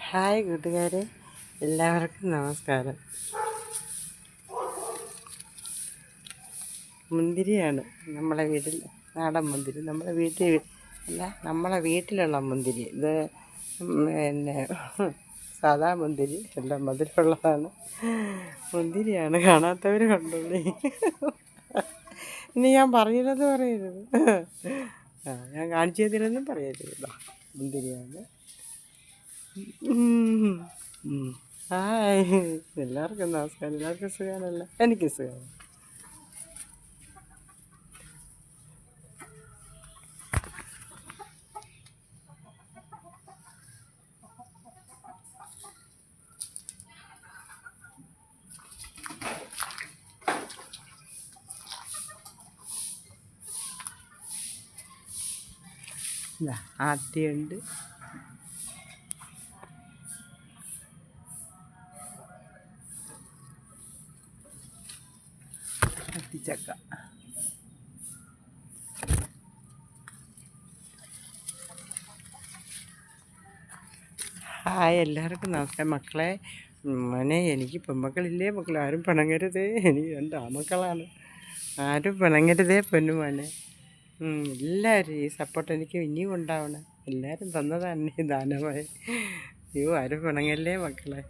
Hi കൂട്ടുകാരെ, എല്ലാവർക്കും നമസ്കാരം. മുന്തിരിയാണ് നമ്മളെ വീട്ടിൽ, നാടൻ മുന്തിരി. നമ്മളെ വീട്ടിൽ അല്ല, നമ്മളെ വീട്ടിലുള്ള മുന്തിരി. ഇത് പിന്നെ സാധാ മുന്തിരി എല്ലാം മധുരമുള്ളതാണ്. മുന്തിരിയാണ്. കാണാത്തവർ കണ്ടോളി. ഇനി ഞാൻ പറഞ്ഞില്ലെന്ന് പറയരുത്. ഞാൻ കാണിച്ചു തന്നില്ലെന്നും പറയരുത്. മുന്തിരിയാണ്. ഹായ്, എല്ലാവർക്കും നമസ്കാരം. എല്ലാവർക്കും സുഖമാണല്ലോ? എനിക്ക് സുഖമാണ്. ആദ്യമുണ്ട്. ചക്ക. ഹായ്, എല്ലാവർക്കും നമസ്കാരം. മക്കളെ, മോനെ, എനിക്ക് പെൺമക്കളില്ലേ? മക്കൾ ആരും പിണങ്ങരുതേ. എനിക്ക് 2 ആൺമക്കളാണ്. ആരും പിണങ്ങരുതേ പൊന്നു മോനെ. എല്ലാവരും ഈ സപ്പോർട്ട് എനിക്ക് ഇനിയും ഉണ്ടാവണം. എല്ലാവരും തന്നതാണ് ദാനമായി. ആരും പിണങ്ങല്ലേ മക്കളെ.